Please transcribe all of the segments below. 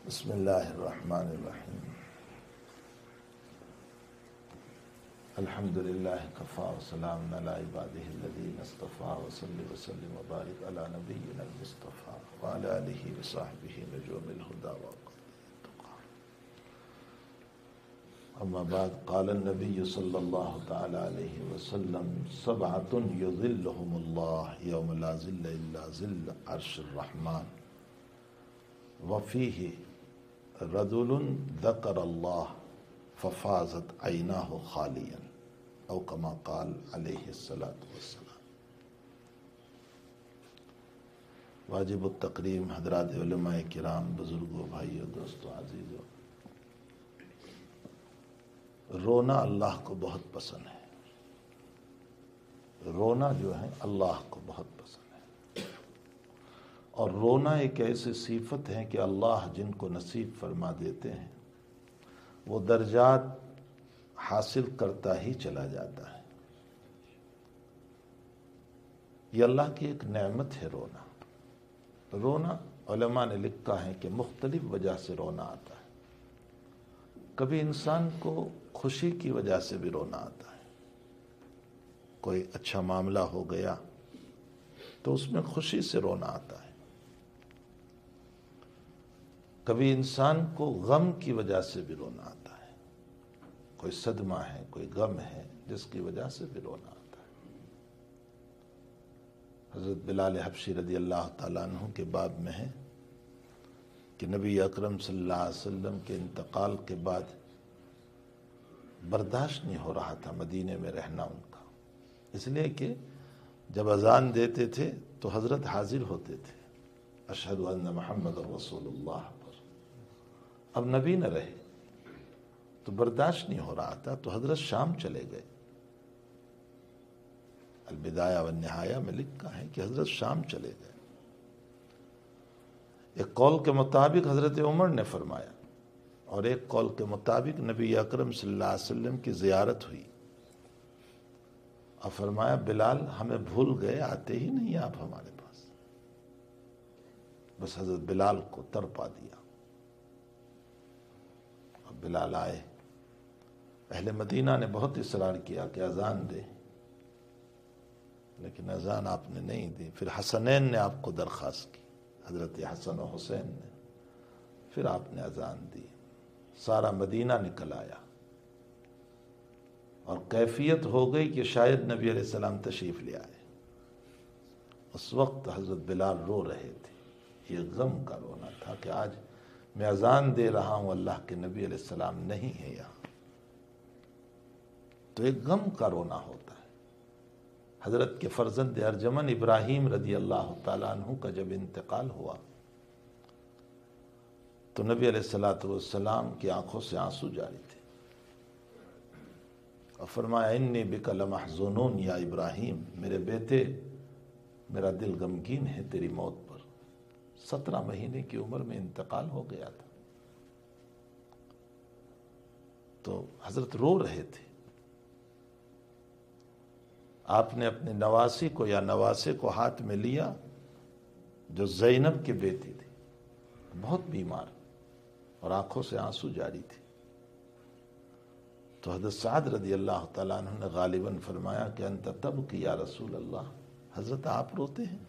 بسم اللہ الرحمن الرحیم الحمد للہ کفا وسلام علی عبادہ الذین اصطفیٰ وصلی وسلم وبارک علی نبینا المصطفیٰ وعلی آلہ وصحبہ نجوم الہدی والتقیٰ. اما بعد قال النبی صلی اللہ تعالی علیہ وسلم سبعۃ یظلہم اللہ یوم لا ظل الا ظل عرش الرحمن وفیہ رجل ذکر اللہ ففازت عیناہ خالیا او کما قال علیہ الصلاۃ والسلام. واجب التکریم حضرات علماء کرام، بزرگوں، بھائیوں، دوستوں، عزیزوں، رونا اللہ کو بہت پسند ہے. رونا جو ہے اللہ کو بہت پسند ہے، اور رونا ایک ایسی صفت ہے کہ اللہ جن کو نصیب فرما دیتے ہیں وہ درجات حاصل کرتا ہی چلا جاتا ہے. یہ اللہ کی ایک نعمت ہے رونا. رونا علماء نے لکھا ہے کہ مختلف وجہ سے رونا آتا ہے. کبھی انسان کو خوشی کی وجہ سے بھی رونا آتا ہے. کوئی اچھا معاملہ ہو گیا تو اس میں خوشی سے رونا آتا ہے. کبھی انسان کو غم کی وجہ سے بھی رونا آتا ہے. کوئی صدمہ ہے، کوئی غم ہے جس کی وجہ سے بھی رونا آتا ہے. حضرت بلال حبشی رضی اللہ تعالیٰ عنہ کے باب میں ہے کہ نبی اکرم صلی اللہ علیہ وسلم کے انتقال کے بعد برداشت نہیں ہو رہا تھا مدینے میں رہنا ان کا، اس لیے کہ جب اذان دیتے تھے تو حضرت حاضر ہوتے تھے، اشہد ان محمد رسول اللہ پر. اب نبی نہ رہے تو برداشت نہیں ہو رہا تھا، تو حضرت شام چلے گئے. البدایہ والنہایہ میں لکھا ہے کہ حضرت شام چلے گئے. ایک قول کے مطابق حضرت عمر نے فرمایا، اور ایک قول کے مطابق نبی اکرم صلی اللہ علیہ وسلم کی زیارت ہوئی اور فرمایا بلال ہمیں بھول گئے، آتے ہی نہیں آپ ہمارے پاس. بس حضرت بلال کو تڑپا دیا. بلال آئے. اہل مدینہ نے بہت اصرار کیا کہ اذان دے، لیکن اذان آپ نے نہیں دی. پھر حسنین نے آپ کو درخواست کی، حضرت حسن و حسین نے. پھر آپ نے اذان دی. سارا مدینہ نکل آیا اور کیفیت ہو گئی کہ شاید نبی علیہ السلام تشریف لے آئے. اس وقت حضرت بلال رو رہے تھے. یہ غم کا رونا تھا کہ آج میں اذان دے رہا ہوں، اللہ کے نبی علیہ السلام نہیں ہے یہاں. تو ایک غم کا رونا ہوتا ہے. حضرت کے فرزند ارجمن ابراہیم رضی اللہ تعالیٰ عنہ کا جب انتقال ہوا تو نبی علیہ السلام کی آنکھوں سے آنسو جاری تھے، اور فرمایا انی بک لمحزون یا ابراہیم، میرے بیٹے میرا دل غمگین ہے تیری موت پر. 17 مہینے کی عمر میں انتقال ہو گیا تھا. تو حضرت رو رہے تھے. آپ نے اپنے نواسی کو یا نواسے کو ہاتھ میں لیا جو زینب کی بیٹی تھی، بہت بیمار اور آنکھوں سے آنسو جاری تھی. تو حضرت سعد رضی اللہ تعالیٰ عنہ نے غالباً فرمایا کہ انت تبکی یا رسول اللہ، حضرت آپ روتے ہیں؟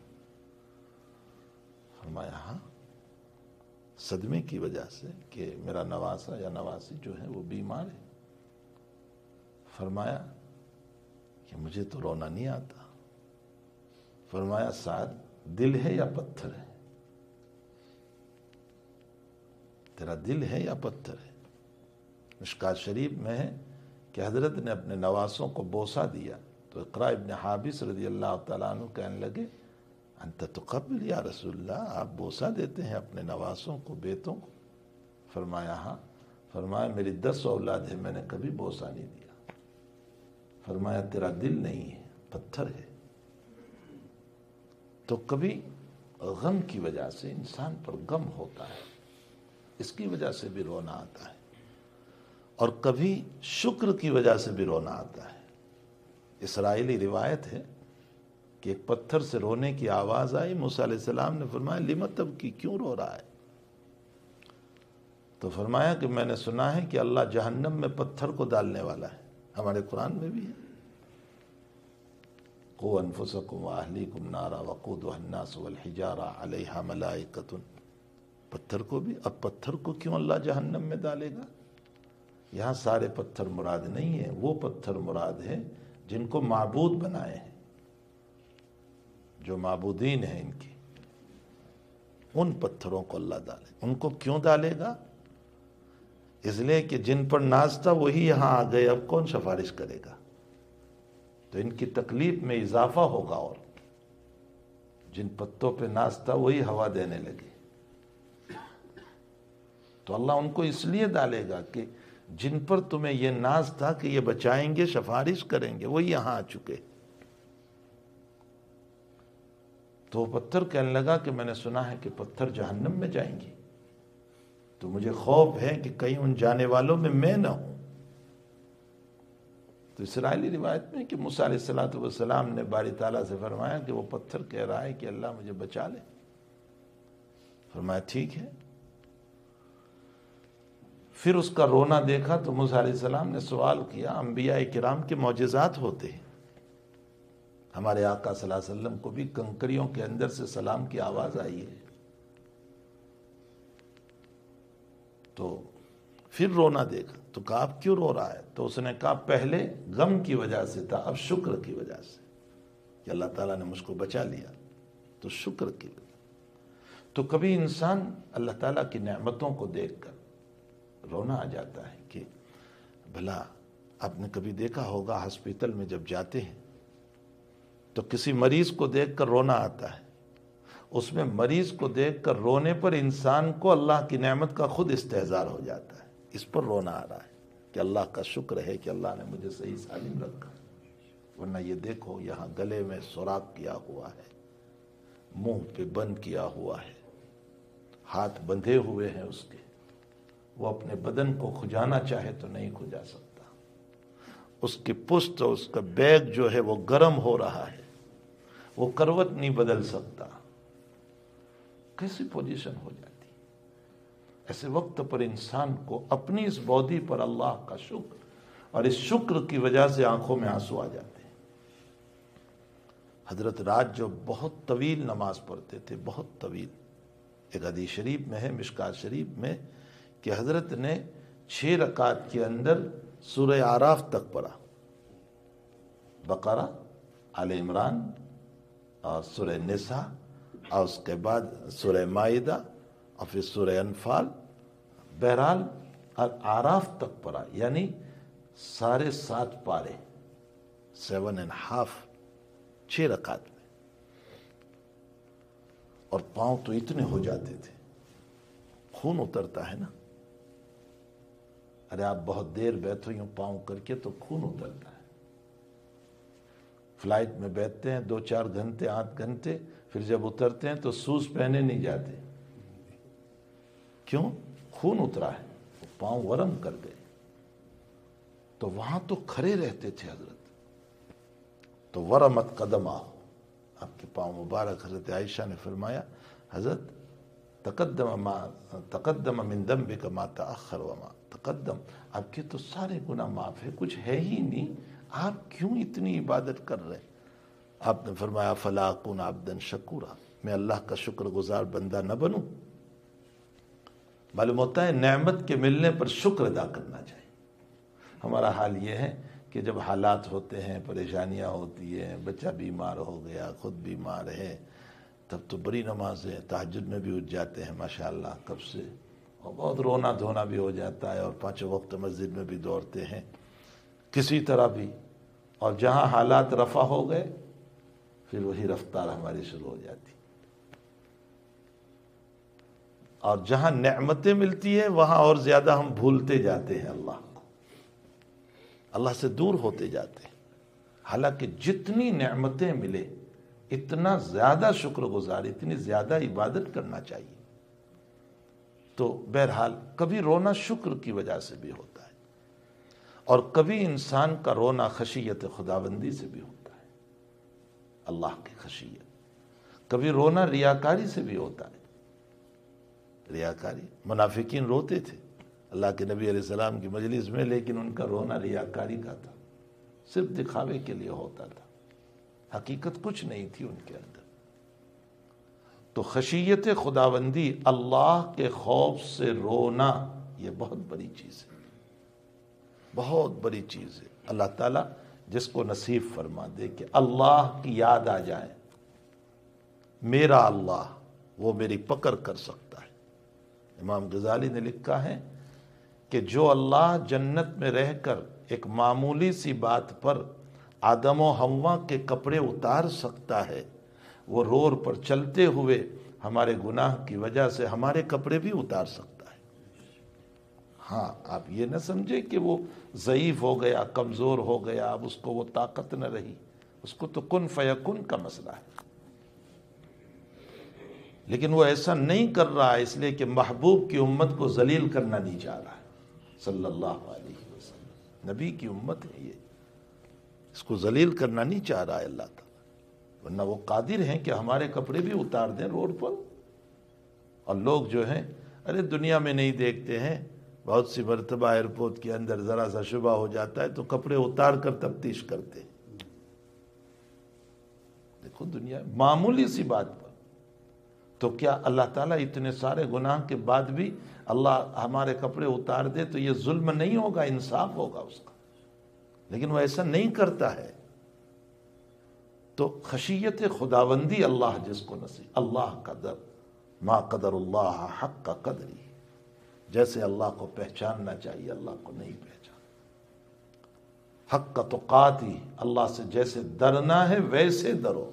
فرمایا ہاں، صدمے کی وجہ سے کہ میرا نواسا یا نواسی جو ہے وہ بیمار ہے. فرمایا کہ مجھے تو رونا نہیں آتا. فرمایا سعد دل ہے یا پتھر ہے؟ تیرا دل ہے یا پتھر ہے؟ مشکات شریف میں ہے کہ حضرت نے اپنے نواسوں کو بوسہ دیا تو اقرا ابن حابس رضی اللہ تعالیٰ عنہ کہنے لگے انت تقبل یا رسول اللہ، آپ بوسہ دیتے ہیں اپنے نواسوں کو، بیٹوں کو؟ فرمایا ہاں. فرمایا میری 10 اولاد ہے، میں نے کبھی بوسہ نہیں دیا. فرمایا تیرا دل نہیں ہے، پتھر ہے. تو کبھی غم کی وجہ سے انسان پر غم ہوتا ہے، اس کی وجہ سے بھی رونا آتا ہے. اور کبھی شکر کی وجہ سے بھی رونا آتا ہے. اسرائیلی روایت ہے کہ ایک پتھر سے رونے کی آواز آئی. موسیٰ علیہ السلام نے فرمایا لم تبکی، کیوں رو رہا ہے؟ تو فرمایا کہ میں نے سنا ہے کہ اللہ جہنم میں پتھر کو ڈالنے والا ہے، ہمارے قرآن میں بھی ہے، قوا انفسکم واہلیکم نارا وقودها الناس والحجارہ علیہا ملائکۃ، پتھر کو بھی، اب پتھر کو کیوں اللہ جہنم میں ڈالے گا؟ یہاں سارے پتھر مراد نہیں ہیں، وہ پتھر مراد ہیں جن کو معبود بنائے ہیں، جو معبودین ہیں ان کی، ان پتھروں کو اللہ ڈالے۔ ان کو کیوں ڈالے گا؟ اس لیے کہ جن پر ناز تھا وہی یہاں آ گئے، اب کون سفارش کرے گا؟ تو ان کی تکلیف میں اضافہ ہوگا، اور جن پتوں پہ ناز تھا وہی ہوا دینے لگے۔ تو اللہ ان کو اس لیے ڈالے گا کہ جن پر تمہیں یہ ناز تھا کہ یہ بچائیں گے، سفارش کریں گے، وہی یہاں آ چکے۔ تو پتھر کہنے لگا کہ میں نے سنا ہے کہ پتھر جہنم میں جائیں گے، تو مجھے خوف ہے کہ کہیں ان جانے والوں میں نہ ہوں۔ تو اسرائیلی روایت میں کہ موسیٰ علیہ السلام نے باری تعالیٰ سے فرمایا کہ وہ پتھر کہہ رہا ہے کہ اللہ مجھے بچا لے۔ فرمایا ٹھیک ہے۔ پھر اس کا رونا دیکھا تو موسیٰ علیہ السلام نے سوال کیا، انبیاء کرام کے معجزات ہوتے ہیں، ہمارے آقا صلی اللہ علیہ وسلم کو بھی کنکریوں کے اندر سے سلام کی آواز آئی ہے، تو پھر رونا دیکھا تو کہا اب کیوں رو رہا ہے؟ تو اس نے کہا پہلے غم کی وجہ سے تھا، اب شکر کی وجہ سے کہ اللہ تعالیٰ نے مجھ کو بچا لیا، تو شکر کی وجہ۔ تو کبھی انسان اللہ تعالیٰ کی نعمتوں کو دیکھ کر رونا آ جاتا ہے کہ بھلا آپ نے کبھی دیکھا ہوگا ہاسپٹل میں جب جاتے ہیں تو کسی مریض کو دیکھ کر رونا آتا ہے، اس میں مریض کو دیکھ کر رونے پر انسان کو اللہ کی نعمت کا خود استحضار ہو جاتا ہے، اس پر رونا آ رہا ہے کہ اللہ کا شکر ہے کہ اللہ نے مجھے صحیح سالم رکھا، ورنہ یہ دیکھو یہاں گلے میں سوراخ کیا ہوا ہے، منہ پہ بند کیا ہوا ہے، ہاتھ بندھے ہوئے ہیں اس کے، وہ اپنے بدن کو کھجانا چاہے تو نہیں کھجا سکتا، اس کی پشت اور اس کا بیگ جو ہے وہ گرم ہو رہا ہے، وہ کروٹ نہیں بدل سکتا، کیسی پوزیشن ہو جاتی؟ ایسے وقت پر انسان کو اپنی اس باڈی پر اللہ کا شکر، اور اس شکر کی وجہ سے آنکھوں میں آنسو آ جاتے ہیں۔ حضرت رات جو بہت طویل نماز پڑھتے تھے، بہت طویل، ایک حدیث شریف میں ہے، مشکات شریف میں، کہ حضرت نے 6 رکعت کے اندر سورہ اعراف تک پڑھا، بقرہ، آل عمران اور سورہ نساء، اور اس کے بعد سورہ مائدہ اور پھر سورہ انفال، بہرحال اعراف تک پڑھا، یعنی 7.5 پارے، 7.5، 6 رکعت میں، اور پاؤں تو اتنے ہو جاتے تھے، خون اترتا ہے نا، ارے آپ بہت دیر بیٹھو یوں پاؤں کر کے تو خون اترتا ہے، فلائٹ میں بیٹھتے ہیں 2-4 گھنٹے 8 گھنٹے، پھر جب اترتے ہیں تو سوز پہنے نہیں جاتے، کیوں؟ خون اترا ہے، پاؤں ورم کر گئے۔ تو وہاں تو کھڑے رہتے تھے حضرت، تو ورمت قدم آؤ، آپ کے پاؤں مبارک، حضرت عائشہ نے فرمایا حضرت تقدم من ذنبک ما تأخر وما تقدم، آپ کے تو سارے گناہ معاف ہے، کچھ ہے ہی نہیں، آپ کیوں اتنی عبادت کر رہے؟ آپ نے فرمایا فلا اکون عبدا شکورا، میں اللہ کا شکر گزار بندہ نہ بنوں؟ معلوم ہوتا ہے نعمت کے ملنے پر شکر ادا کرنا چاہیے۔ ہمارا حال یہ ہے کہ جب حالات ہوتے ہیں، پریشانیاں ہوتی ہیں، بچہ بیمار ہو گیا، خود بیمار ہے، تب تو بڑی نمازیں، تہجد میں بھی اٹھ جاتے ہیں ماشاءاللہ کب سے، اور بہت رونا دھونا بھی ہو جاتا ہے، اور 5 وقت مسجد میں بھی دوڑتے ہیں کسی طرح بھی، اور جہاں حالات رفع ہو گئے پھر وہی رفتار ہماری شروع ہو جاتی، اور جہاں نعمتیں ملتی ہیں وہاں اور زیادہ ہم بھولتے جاتے ہیں اللہ کو، اللہ سے دور ہوتے جاتے ہیں، حالانکہ جتنی نعمتیں ملے اتنا زیادہ شکر گزار، اتنی زیادہ عبادت کرنا چاہیے۔ تو بہرحال کبھی رونا شکر کی وجہ سے بھی ہوتا ہے، اور کبھی انسان کا رونا خشیت خداوندی سے بھی ہوتا ہے، اللہ کی خشیت۔ کبھی رونا ریاکاری سے بھی ہوتا ہے، ریاکاری، منافقین روتے تھے، اللہ کے نبی علیہ السلام کی مجلس میں، لیکن ان کا رونا ریاکاری کا تھا، صرف دکھاوے کے لیے ہوتا تھا، حقیقت کچھ نہیں تھی ان کے اندر۔ تو خشیت خداوندی، اللہ کے خوف سے رونا، یہ بہت بڑی چیز ہے، بہت بڑی چیز ہے۔ اللہ تعالیٰ جس کو نصیب فرما دے کہ اللہ کی یاد آ جائے، میرا اللہ، وہ میری پکڑ کر سکتا ہے۔ امام غزالی نے لکھا ہے کہ جو اللہ جنت میں رہ کر ایک معمولی سی بات پر آدم و حوا کے کپڑے اتار سکتا ہے، وہ روڈ پر چلتے ہوئے ہمارے گناہ کی وجہ سے ہمارے کپڑے بھی اتار سکتا ہے۔ ہاں، آپ یہ نہ سمجھے کہ وہ ضعیف ہو گیا، کمزور ہو گیا، اب اس کو وہ طاقت نہ رہی، اس کو تو کن فیکن کا مسئلہ ہے، لیکن وہ ایسا نہیں کر رہا ہے اس لیے کہ محبوب کی امت کو ذلیل کرنا نہیں چاہ رہا ہے، صلی اللہ علیہ وسلم۔ نبی کی امت ہے یہ، اس کو ذلیل کرنا نہیں چاہ رہا ہے اللہ تعالیٰ، ورنہ وہ قادر ہیں کہ ہمارے کپڑے بھی اتار دیں روڈ پر۔ اور لوگ جو ہیں، ارے دنیا میں نہیں دیکھتے ہیں، بہت سی مرتبہ ایئرپورٹ کے اندر ذرا سا شبہ ہو جاتا ہے تو کپڑے اتار کر تفتیش کرتے ہیں۔ دیکھو دنیا معمولی سی بات پر، تو کیا اللہ تعالیٰ اتنے سارے گناہ کے بعد بھی اللہ ہمارے کپڑے اتار دے تو یہ ظلم نہیں ہوگا، انصاف ہوگا اس کا، لیکن وہ ایسا نہیں کرتا ہے۔ تو خشیت خداوندی اللہ جس کو نصیب، اللہ قدر ما قدر اللہ حق قدری، جیسے اللہ کو پہچاننا چاہیے اللہ کو نہیں پہچان، حق تقاتی، اللہ سے جیسے ڈرنا ہے ویسے ڈرو،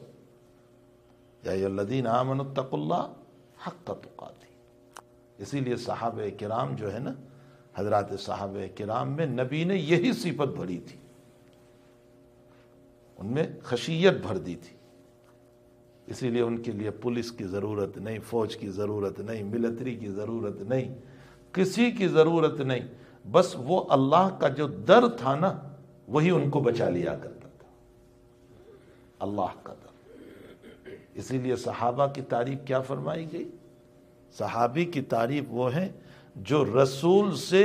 یا ایھا الذین آمنوا اتقوا اللہ حق تقاتی۔ اسی لیے صحابہ کرام جو ہے نا، حضرات صحابہ کرام میں نبی نے یہی صفت بھری تھی، ان میں خشیت بھر دی تھی، اسی لیے ان کے لیے پولیس کی ضرورت نہیں، فوج کی ضرورت نہیں، ملٹری کی ضرورت نہیں، کسی کی ضرورت نہیں، بس وہ اللہ کا جو ڈر تھا نا وہی ان کو بچا لیا کرتا تھا، اللہ کا ڈر۔ اسی لیے صحابہ کی تعریف کیا فرمائی گئی؟ صحابی کی تعریف وہ ہے جو رسول سے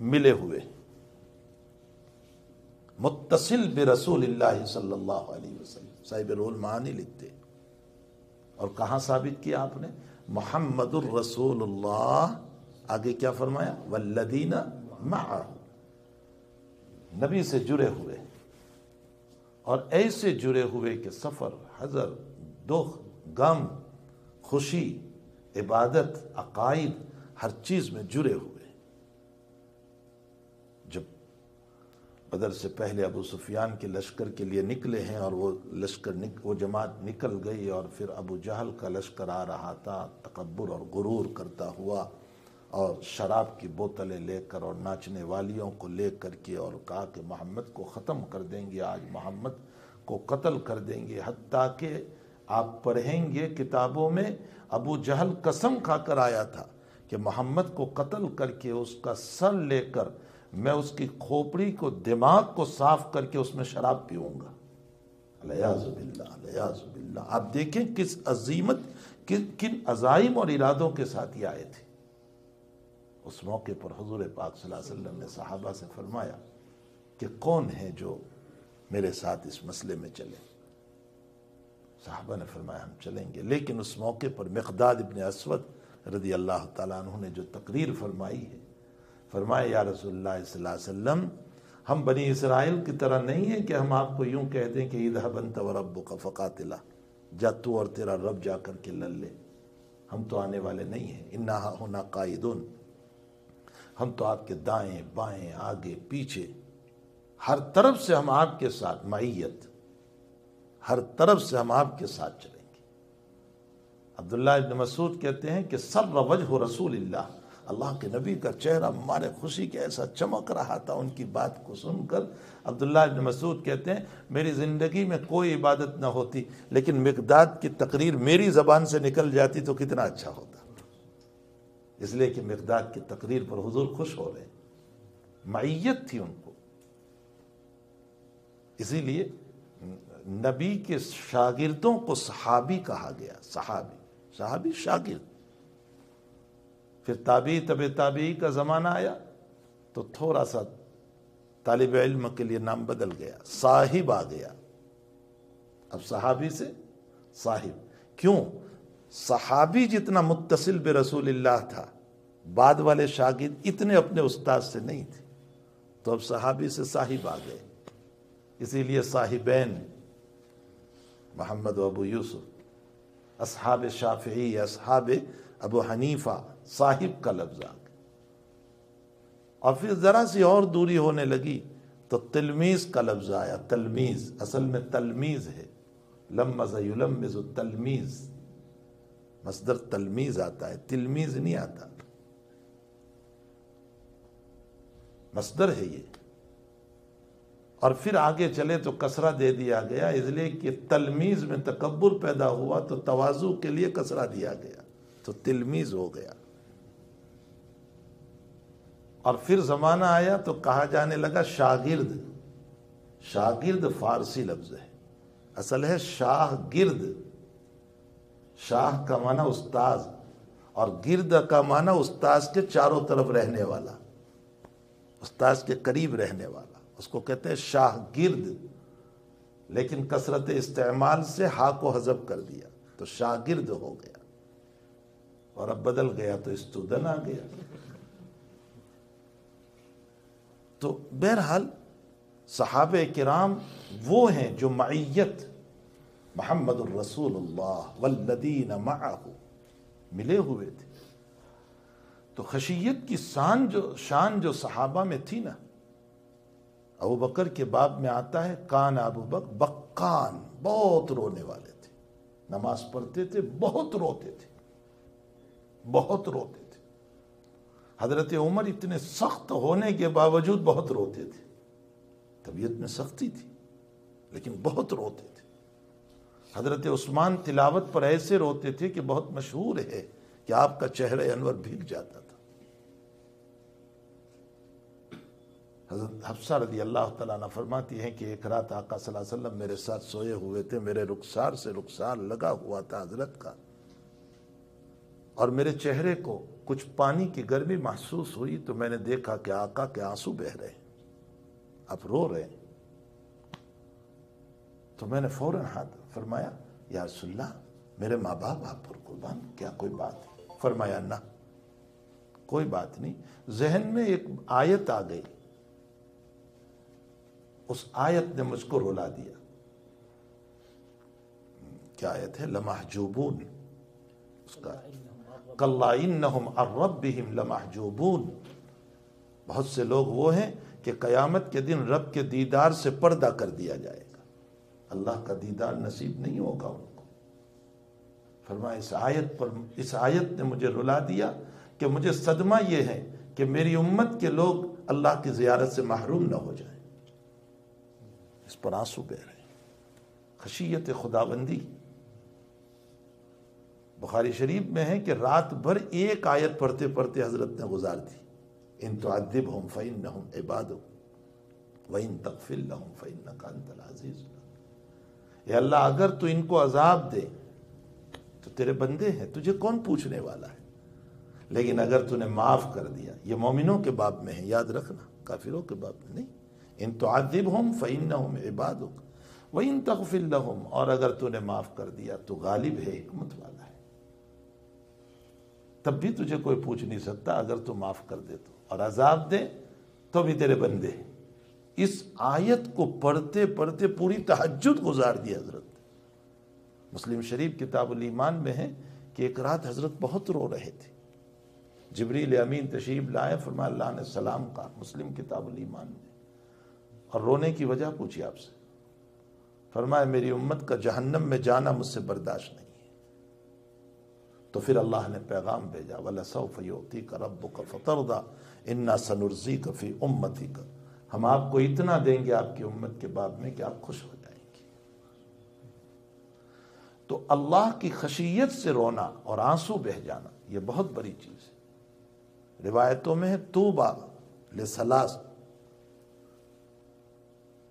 ملے ہوئے، متصل برسول اللہ صلی اللہ علیہ وسلم، صاحب رول معانی لکھتے۔ اور کہاں ثابت کیا آپ نے؟ محمد الرسول اللہ، آگے کیا فرمایا؟ والذین معہ، نبی سے جڑے ہوئے، اور ایسے جڑے ہوئے کہ سفر، حضر، دکھ، غم، خوشی، عبادت، عقائد، ہر چیز میں جڑے ہوئے۔ جب بدر سے پہلے ابو سفیان کے لشکر کے لیے نکلے ہیں، اور وہ لشکر وہ جماعت نکل گئی، اور پھر ابو جہل کا لشکر آ رہا تھا تکبر اور غرور کرتا ہوا، اور شراب کی بوتلیں لے کر اور ناچنے والیوں کو لے کر کے، اور کہا کہ محمد کو ختم کر دیں گے، آج محمد کو قتل کر دیں گے، حتیٰ کہ آپ پڑھیں گے کتابوں میں ابو جہل قسم کھا کر آیا تھا کہ محمد کو قتل کر کے اس کا سر لے کر میں اس کی کھوپڑی کو، دماغ کو صاف کر کے اس میں شراب پیوں گا۔ الیاذ باللہ، الیاذ باللہ۔ آپ دیکھیں کس عظیمت، کن عزائم اور ارادوں کے ساتھ یہ آئے تھے۔ اس موقع پر حضور پاک صلی اللہ علیہ وسلم نے صحابہ سے فرمایا کہ کون ہے جو میرے ساتھ اس مسئلے میں چلے؟ صحابہ نے فرمایا ہم چلیں گے، لیکن اس موقع پر مقداد ابن اسود رضی اللہ تعالیٰ عنہ نے جو تقریر فرمائی ہے، فرمایا یا رسول اللہ صلی اللہ علیہ وسلم، ہم بنی اسرائیل کی طرح نہیں ہیں کہ ہم آپ کو یوں کہہ دیں کہ اذهب انت وربک فقاتلا، جا تو اور تیرا رب جا کر کے لڑ لے، ہم تو آنے والے نہیں ہیں، انا ہنا قائدون، ہم تو آپ کے دائیں بائیں آگے پیچھے ہر طرف سے ہم آپ کے ساتھ، معیت، ہر طرف سے ہم آپ کے ساتھ چلیں گے۔ عبداللہ ابن مسعود کہتے ہیں کہ سر وجہ رسول اللہ، اللہ کے نبی کا چہرہ ہمارے خوشی کے ایسا چمک رہا تھا ان کی بات کو سن کر۔ عبداللہ ابن مسعود کہتے ہیں میری زندگی میں کوئی عبادت نہ ہوتی، لیکن مقداد کی تقریر میری زبان سے نکل جاتی تو کتنا اچھا ہوتا، اس لیے کہ مقداد کی تقریر پر حضور خوش ہو رہے، معیت تھی ان کو۔ اسی لیے نبی کے شاگردوں کو صحابی کہا گیا، صحابی شاگرد۔ پھر تابعی طب تابعی کا زمانہ آیا تو تھوڑا سا طالب علم کے لیے نام بدل گیا، صاحب آ گیا، اب صحابی سے صاحب۔ کیوں؟ صحابی جتنا متصل برسول اللہ تھا، بعد والے شاگرد اتنے اپنے استاد سے نہیں تھے، تو اب صحابی سے صاحب آ گئے، اسی لیے صاحبین محمد و ابو یوسف، اصحاب شافعی، اصحاب ابو حنیفہ، صاحب کا لفظ آ گیا۔ اور پھر ذرا سی اور دوری ہونے لگی تو تلمیذ کا لفظ آیا، تلمیذ اصل میں تلمیذ ہے، لمز یلمز التلمیذ، مصدر تلمیذ آتا ہے، تلمیذ نہیں آتا، مصدر ہے یہ۔ اور پھر آگے چلے تو کسرہ دے دیا گیا، اس لیے کہ تلمیذ میں تکبر پیدا ہوا تو تواضع کے لیے کسرہ دیا گیا، تو تلمیذ ہو گیا۔ اور پھر زمانہ آیا تو کہا جانے لگا شاگرد۔ شاگرد فارسی لفظ ہے، اصل ہے شاہ گرد، شاہ کا معنی استاذ، اور گرد کا معنی استاذ کے چاروں طرف رہنے والا، استاذ کے قریب رہنے والا، اس کو کہتے ہیں شاہ گرد، لیکن کثرت استعمال سے ہا کو حذف کر دیا تو شاگرد ہو گیا، اور اب بدل گیا تو استودن آ گیا۔ تو بہرحال صحابہ کرام وہ ہیں جو معیت محمد الرسول اللہ والذین معہ ملے ہوئے تھے۔ تو خشیت کی شان جو صحابہ میں تھی نا، ابو بکر کے باب میں آتا ہے کان ابو بکر بکان، بہت رونے والے تھے، نماز پڑھتے تھے بہت روتے تھے، بہت روتے تھے۔ حضرت عمر اتنے سخت ہونے کے باوجود بہت روتے تھے، طبیعت میں سختی تھی لیکن بہت روتے تھے۔ حضرت عثمان تلاوت پر ایسے روتے تھے کہ بہت مشہور ہے کہ آپ کا چہرہ انور بھیگ جاتا تھا۔ حضرت حفصہ رضی اللہ تعالیٰ عنہ فرماتی ہیں کہ ایک رات آقا صلی اللہ علیہ وسلم میرے ساتھ سوئے ہوئے تھے، میرے رخسار سے رخسار لگا ہوا تھا حضرت کا، اور میرے چہرے کو کچھ پانی کی گرمی محسوس ہوئی تو میں نے دیکھا کہ آقا کے آنسو بہہ رہے ہیں، آپ رو رہے ہیں۔ تو میں نے فوراً ہاتھ فرمایا یا رسول اللہ میرے ماں باپ آپ پر قربان، کیا کوئی بات ہے؟ فرمایا نہ کوئی بات نہیں۔ ذہن میں ایک آیت آ گئی، اس آیت نے مجھ کو رلا دیا۔ کیا آیت ہے؟ لمحجوبون، اس کا کلا انہم عن ربہم لمحجوبون، بہت سے لوگ وہ ہیں کہ قیامت کے دن رب کے دیدار سے پردہ کر دیا جائے گا، اللہ کا دیدار نصیب نہیں ہوگا ان کو۔ فرمایا اس آیت نے مجھے رلا دیا کہ مجھے صدمہ یہ ہے کہ میری امت کے لوگ اللہ کی زیارت سے محروم نہ ہو جائیں۔ اس پر آنسو بہہ رہے ہیں، خشیت خداوندی۔ بخاری شریف میں ہے کہ رات بھر ایک آیت پڑھتے پڑھتے حضرت نے گزار دی، ان تعذبہم فإنہم عبادک وإن تغفر لہم فإنک انت العزیز۔ اے اللہ اگر تو ان کو عذاب دے تو تیرے بندے ہیں، تجھے کون پوچھنے والا ہے، لیکن اگر تو نے معاف کر دیا، یہ مومنوں کے باب میں ہے یاد رکھنا، کافروں کے باب میں نہیں۔ ان تعذبہم فإنہم عبادک وإن تغفر لہم، اور اگر تو نے معاف کر دیا تو غالب ہے، حکمت والا ہے، تب بھی تجھے کوئی پوچھ نہیں سکتا اگر تو معاف کر دے تو، اور عذاب دے تو بھی تیرے بندے ہیں۔ اس آیت کو پڑھتے پڑھتے پوری تہجد گزار دی حضرت۔ مسلم شریف کتاب الایمان میں ہے کہ ایک رات حضرت بہت رو رہے تھے، جبریل امین تشریف لائے، فرمایا اللہ نے سلام کہا، مسلم کتاب الایمان میں، اور رونے کی وجہ پوچھی آپ سے، فرمایا میری امت کا جہنم میں جانا مجھ سے برداشت نہیں ہے۔ تو پھر اللہ نے پیغام بھیجا وَلَسَوْفَ يُعْطِيكَ رَبُّكَ فَتَرْضَىٰ إِنَّا سَنُرْضِيكَ فِي أُمَّتِكَ، ہم آپ کو اتنا دیں گے آپ کی امت کے باب میں کہ آپ خوش ہو جائیں گے۔ تو اللہ کی خشیت سے رونا اور آنسو بہہ جانا یہ بہت بڑی چیز ہے۔ روایتوں میں ہے طوبیٰ لثلاث،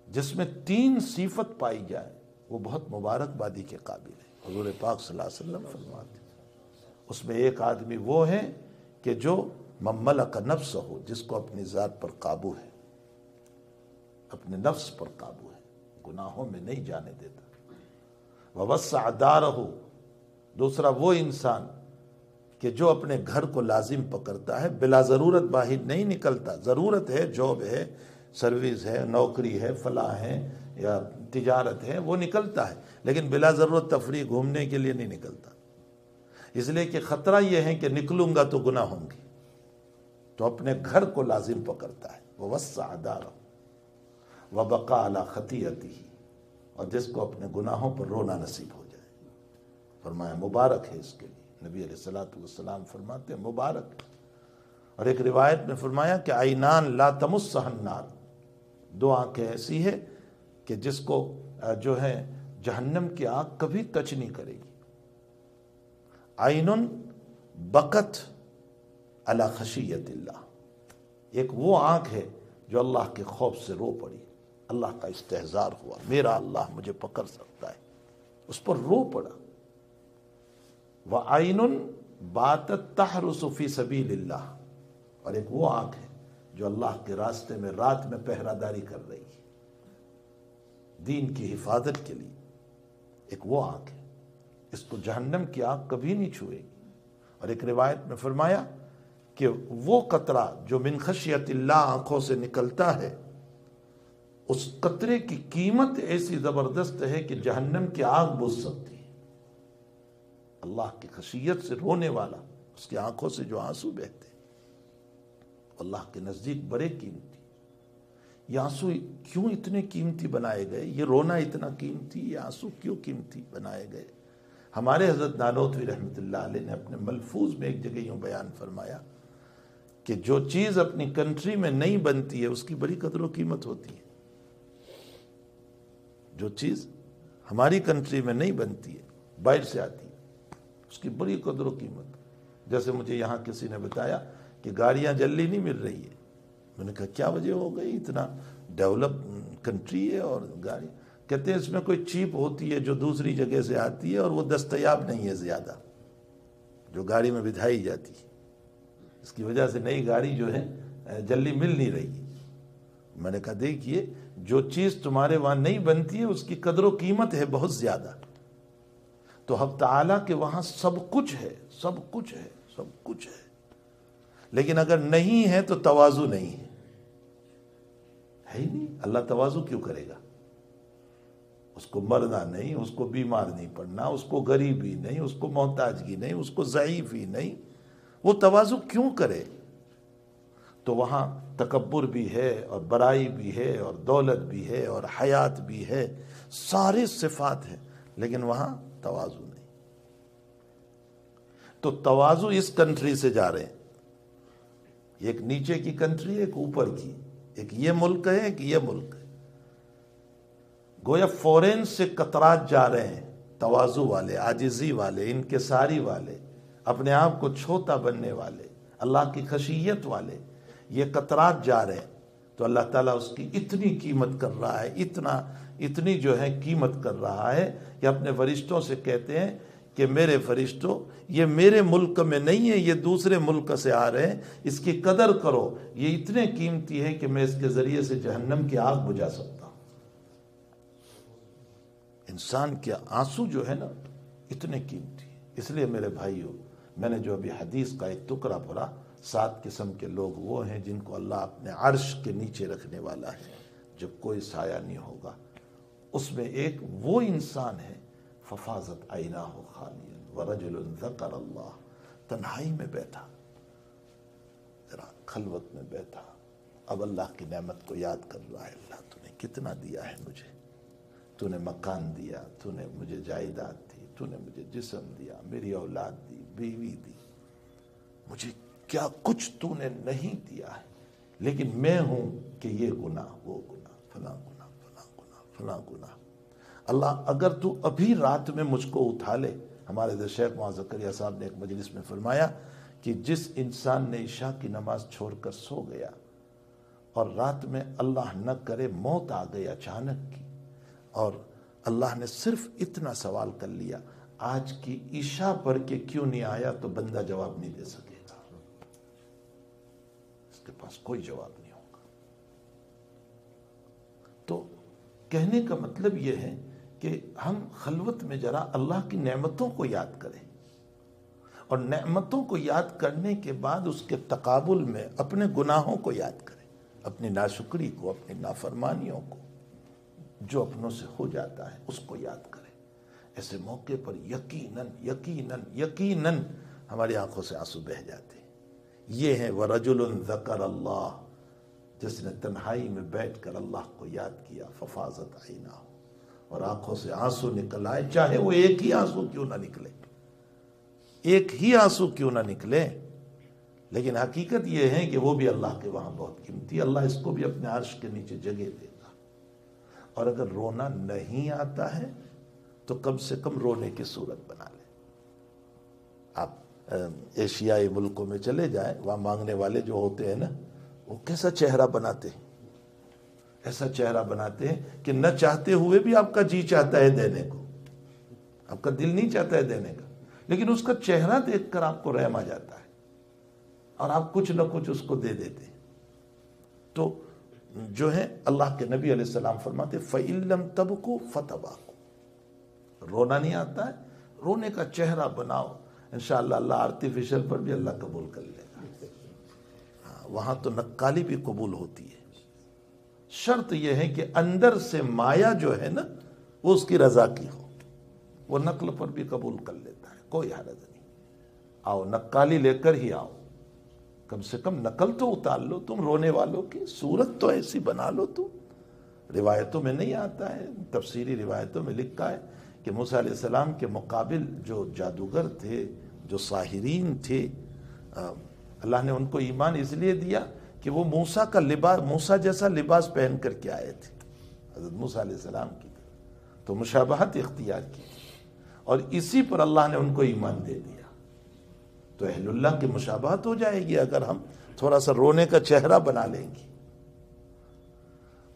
جس میں 3 صفت پائی جائے وہ بہت مبارک بادی کے قابل ہے۔ حضور پاک صلی اللہ علیہ وسلم فرماتے ہیں اس میں ایک آدمی وہ ہے کہ جو مملک نفس ہو، جس کو اپنی ذات پر قابو ہے، اپنے نفس پر قابو ہے، گناہوں میں نہیں جانے دیتا۔ ووسع دارہ، دوسرا وہ انسان کہ جو اپنے گھر کو لازم پکڑتا ہے، بلا ضرورت باہر نہیں نکلتا۔ ضرورت ہے، جاب ہے، سروس ہے، نوکری ہے، فلاں ہے یا تجارت ہے، وہ نکلتا ہے، لیکن بلا ضرورت تفریح گھومنے کے لیے نہیں نکلتا، اس لیے کہ خطرہ یہ ہے کہ نکلوں گا تو گناہ ہوں گے، تو اپنے گھر کو لازم پکڑتا ہے۔ ووسع دارہ وبقى علی خطیئتہ، اور جس کو اپنے گناہوں پر رونا نصیب ہو جائے، فرمایا مبارک ہے اس کے لیے۔ نبی علیہ الصلوۃ والسلام فرماتے ہیں مبارک۔ اور ایک روایت میں فرمایا کہ عینان لا تمسها النار، دو آنکھیں ایسی ہے کہ جس کو جو ہے جہنم کی آنکھ کبھی ٹچ نہیں کرے گی۔ عین بکت علی خشیت اللہ، ایک وہ آنکھ ہے جو اللہ کے خوف سے رو پڑی، اللہ کا استحضار ہوا، میرا اللہ مجھے پکڑ سکتا ہے، اس پر رو پڑا۔ وعین باتت تحرس فی سبیل اللہ، اور ایک وہ آنکھ ہے جو اللہ کے راستے میں رات میں پہرہ داری کر رہی ہے، دین کی حفاظت کے لیے، ایک وہ آنکھ ہے، اس کو جہنم کی آنکھ کبھی نہیں چھوئے گی۔ اور ایک روایت میں فرمایا کہ وہ قطرہ جو من خشیت اللہ آنکھوں سے نکلتا ہے، اس قطرے کی قیمت ایسی زبردست ہے کہ جہنم کی آگ بجھ سکتی ہے۔ اللہ کی خشیت سے رونے والا، اس کی آنکھوں سے جو آنسو بہتے، اللہ کے نزدیک بڑے قیمتی۔ یہ آنسو کیوں اتنے قیمتی بنائے گئے؟ یہ رونا اتنا قیمتی، یہ آنسو کیوں قیمتی بنائے گئے؟ ہمارے حضرت نانوتوی رحمۃ اللہ علیہ نے اپنے ملفوظ میں ایک جگہ یوں بیان فرمایا کہ جو چیز اپنی کنٹری میں نہیں بنتی ہے اس کی بڑی قدر و قیمت ہوتی ہے۔ جو چیز ہماری کنٹری میں نہیں بنتی ہے، باہر سے آتی ہے، اس کی بڑی قدر و قیمت۔ جیسے مجھے یہاں کسی نے بتایا کہ گاڑیاں جلدی نہیں مل رہی ہے، میں نے کہا کیا وجہ ہو گئی؟ اتنا ڈیولپ کنٹری ہے اور گاڑی، کہتے ہیں اس میں کوئی چیپ ہوتی ہے جو دوسری جگہ سے آتی ہے اور وہ دستیاب نہیں ہے زیادہ، جو گاڑی میں بٹھائی جاتی ہے، اس کی وجہ سے نئی گاڑی جو ہے جلدی مل نہیں رہی۔ میں نے کہا دیکھیے، جو چیز تمہارے وہاں نہیں بنتی ہے اس کی قدر و قیمت ہے بہت زیادہ، تو حق تعالیٰ کے وہاں سب کچھ ہے، سب کچھ ہے، سب کچھ ہے، لیکن اگر نہیں ہے تو تواضع نہیں ہے ہی نہیں۔ اللہ تواضع کیوں کرے گا؟ اس کو مرنا نہیں، اس کو بیمار نہیں پڑنا، اس کو غریبی نہیں، اس کو محتاجگی نہیں، اس کو ضعیفی نہیں، وہ تواضع کیوں کرے؟ تو وہاں تکبر بھی ہے اور برائی بھی ہے اور دولت بھی ہے اور حیات بھی ہے، سارے صفات ہیں، لیکن وہاں تواضع نہیں۔ تو تواضع اس کنٹری سے جا رہے ہیں، ایک نیچے کی کنٹری، ایک اوپر کی، ایک یہ ملک ہے، ایک یہ ملک ہے، گویا فورین سے قطرات جا رہے ہیں، تواضع والے، عاجزی والے، انکساری والے، اپنے آپ کو چھوٹا بننے والے، اللہ کی خشیت والے، یہ قطرات جا رہے ہیں۔ تو اللہ تعالیٰ اس کی اتنی قیمت کر رہا ہے، اتنی جو ہے قیمت کر رہا ہے کہ اپنے فرشتوں سے کہتے ہیں کہ میرے فرشتوں، یہ میرے ملک میں نہیں ہے، یہ دوسرے ملک سے آ رہے ہیں، اس کی قدر کرو، یہ اتنے قیمتی ہے کہ میں اس کے ذریعے سے جہنم کی آگ بجھا سکتا ہوں۔ انسان کے آنسو جو ہے نا اتنے قیمتی، اس لیے میرے بھائیوں، میں نے جو ابھی حدیث کا ایک ٹکڑا پڑھا، 7 قسم کے لوگ وہ ہیں جن کو اللہ اپنے عرش کے نیچے رکھنے والا ہے جب کوئی سایہ نہیں ہوگا۔ اس میں ایک وہ انسان ہے ففاضت عیناہ خالیا ورجل ذکر اللہ، تنہائی میں بیٹھا، ذرا خلوت میں بیٹھا، اب اللہ کی نعمت کو یاد کر رہا ہے، اللہ تو نے کتنا دیا ہے مجھے، تو نے مکان دیا، تو نے مجھے جائیداد دی، تو نے مجھے جسم دیا، میری اولاد دی، بیوی دی، مجھے کیا کچھ تو نے نہیں دیا ہے، لیکن میں ہوں کہ یہ گناہ، وہ گناہ، فلاں گناہ، فلاں گناہ، فلاں گناہ۔ اللہ اگر تو ابھی رات میں مجھ کو اٹھا لے، ہمارے حضرت شیخ معاذ زکریا صاحب نے ایک مجلس میں فرمایا کہ جس انسان نے عشاء کی نماز چھوڑ کر سو گیا اور رات میں اللہ نہ کرے موت آ گئی اچانک کی، اور اللہ نے صرف اتنا سوال کر لیا، آج کی عشاء پڑھ کے کیوں نہیں آیا، تو بندہ جواب نہیں دے سکے گا۔ کے پاس کوئی جواب نہیں ہوگا۔ تو کہنے کا مطلب یہ ہے کہ ہم خلوت میں ذرا اللہ کی نعمتوں کو یاد کریں، اور نعمتوں کو یاد کرنے کے بعد اس کے تقابل میں اپنے گناہوں کو یاد کریں، اپنی ناشکری کو، اپنی نافرمانیوں کو، جو اپنوں سے ہو جاتا ہے اس کو یاد کریں۔ ایسے موقع پر یقیناً یقیناً یقیناً ہماری آنکھوں سے آنسو بہہ جاتے ہیں۔ یہ ہے وَرَجُلٌ ذَكَرَ اللَّهَ، جس نے تنہائی میں بیٹھ کر اللہ کو یاد کیا، فَفَاضَتْ عَيْنَاهُ، اور آنکھوں سے آنسو نکل آئے، چاہے وہ ایک ہی آنسو کیوں نہ نکلے، ایک ہی آنسو کیوں نہ نکلے، لیکن حقیقت یہ ہے کہ وہ بھی اللہ کے وہاں بہت قیمتی ہے۔ اللہ اس کو بھی اپنے عرش کے نیچے جگہ دے گا۔ اور اگر رونا نہیں آتا ہے تو کم سے کم رونے کی صورت بنا لیں۔ آپ ایشیائی ملکوں میں چلے جائیں، وہاں مانگنے والے جو ہوتے ہیں نا، وہ کیسا چہرہ بناتے ہیں، ایسا چہرہ بناتے ہیں کہ نہ چاہتے ہوئے بھی آپ کا جی چاہتا ہے دینے کو، آپ کا دل نہیں چاہتا ہے دینے کا، لیکن اس کا چہرہ دیکھ کر آپ کو رحم آ جاتا ہے اور آپ کچھ نہ کچھ اس کو دے دیتے ہیں۔ تو جو ہے اللہ کے نبی علیہ السلام فرماتے فَإِن لَمْ تَبْكُوا فَتَبَاكُوا، رونا نہیں آتا ہے، رونے کا چہرہ بناؤ، انشاءاللہ اللہ آرٹیفیشل پر بھی اللہ قبول کر لے گا۔ وہاں تو نقالی بھی قبول ہوتی ہے، شرط یہ ہے کہ اندر سے مایا جو ہے نا وہ اس کی رضا کی ہو، وہ نقل پر بھی قبول کر لیتا ہے، کوئی حرج نہیں۔ آؤ نقالی لے کر ہی آؤ، کم سے کم نقل تو اتار لو تم رونے والوں کی، صورت تو ایسی بنا لو تم۔ روایتوں میں نہیں آتا ہے، تفسیری روایتوں میں لکھا ہے کہ موسیٰ علیہ السلام کے مقابل جو جادوگر تھے، جو ساحرین تھے، اللہ نے ان کو ایمان اس لیے دیا کہ وہ موسیٰ کا لباس، موسیٰ جیسا لباس پہن کر کے آئے تھے حضرت موسیٰ علیہ السلام کی طرح، تو مشابہت اختیار کی اور اسی پر اللہ نے ان کو ایمان دے دیا۔ تو اہل اللہ کی مشابہت ہو جائے گی اگر ہم تھوڑا سا رونے کا چہرہ بنا لیں گے۔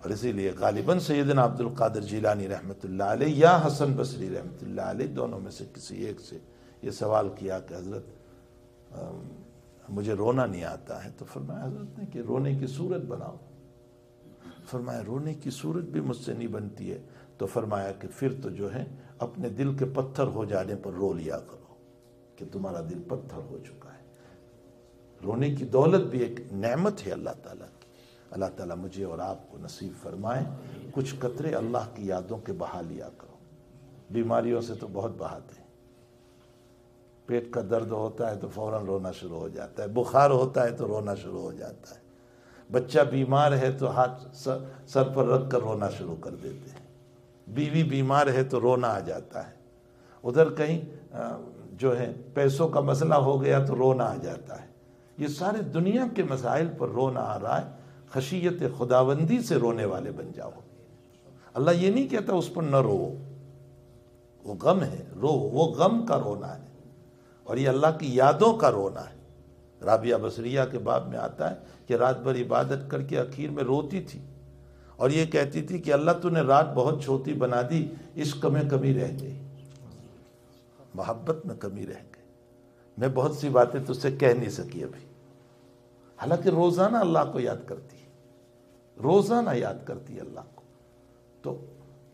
اور اسی لیے غالباً سیدنا عبد القادر جیلانی رحمۃ اللہ علیہ یا حسن بصری رحمۃ اللہ علیہ، دونوں میں سے کسی ایک سے یہ سوال کیا کہ حضرت مجھے رونا نہیں آتا ہے، تو فرمایا حضرت نے کہ رونے کی صورت بناؤ۔ فرمایا رونے کی صورت بھی مجھ سے نہیں بنتی ہے، تو فرمایا کہ پھر تو جو ہے اپنے دل کے پتھر ہو جانے پر رو لیا کرو کہ تمہارا دل پتھر ہو چکا ہے۔ رونے کی دولت بھی ایک نعمت ہے اللہ تعالیٰ کی۔ اللہ تعالیٰ مجھے اور آپ کو نصیب فرمائے کچھ قطرے اللہ کی یادوں کے بہا لیا کرو۔ بیماریوں سے تو بہت بہاتے ہیں، پیٹ کا درد ہوتا ہے تو فوراً رونا شروع ہو جاتا ہے، بخار ہوتا ہے تو رونا شروع ہو جاتا ہے، بچہ بیمار ہے تو ہاتھ سر پر رکھ کر رونا شروع کر دیتے ہیں، بیوی بیمار ہے تو رونا آ جاتا ہے، ادھر کہیں جو ہے پیسوں کا مسئلہ ہو گیا تو رونا آ جاتا ہے۔ یہ سارے دنیا کے مسائل پر رونا آ رہا ہے، خشیت خداوندی سے رونے والے بن جاؤ۔ اللہ یہ نہیں کہتا اس پر نہ رو، وہ غم ہے، رو، وہ غم کا رونا ہے، اور یہ اللہ کی یادوں کا رونا ہے۔ رابعہ بصریہ کے باب میں آتا ہے کہ رات بھر عبادت کر کے اخیر میں روتی تھی اور یہ کہتی تھی کہ اللہ تو نے رات بہت چھوٹی بنا دی، عشق میں کمی رہ گئی، محبت میں کمی رہ گئی، میں بہت سی باتیں تجھ سے کہہ نہیں سکی ابھی۔ حالانکہ روزانہ اللہ کو یاد کرتی ہے، روزانہ یاد کرتی ہے اللہ کو۔ تو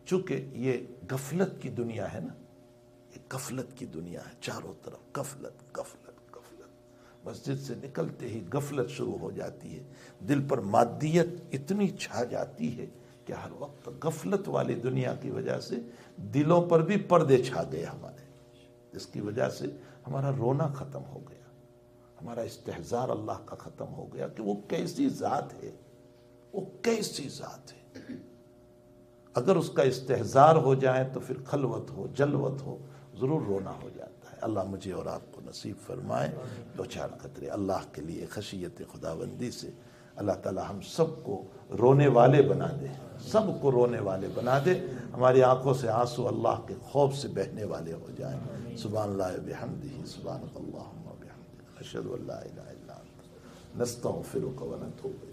چونکہ یہ غفلت کی دنیا ہے نا، یہ غفلت کی دنیا ہے، چاروں طرف غفلت غفلت غفلت، مسجد سے نکلتے ہی غفلت شروع ہو جاتی ہے، دل پر مادیت اتنی چھا جاتی ہے کہ ہر وقت غفلت والی دنیا کی وجہ سے دلوں پر بھی پردے چھا گئے ہمارے، جس کی وجہ سے ہمارا رونا ختم ہو گیا، ہمارا استحضار اللہ کا ختم ہو گیا کہ وہ کیسی ذات ہے، وہ کیسی ذات ہے۔ اگر اس کا استحضار ہو جائے تو پھر خلوت ہو، جلوت ہو، ضرور رونا ہو جاتا ہے۔ اللہ مجھے اور آپ کو نصیب فرمائے دو چار قطرے اللہ کے لیے خشیت خداوندی سے۔ اللہ تعالی ہم سب کو رونے والے بنا دے، سب کو رونے والے بنا دے، ہماری آنکھوں سے آنسو اللہ کے خوف سے بہنے والے ہو جائیں۔ سبحان اللہ بحمدہ، سبحانک اللہم وبحمدک، نشہد ان لا الہ الا انت، نستغفرک ونتوب الیک۔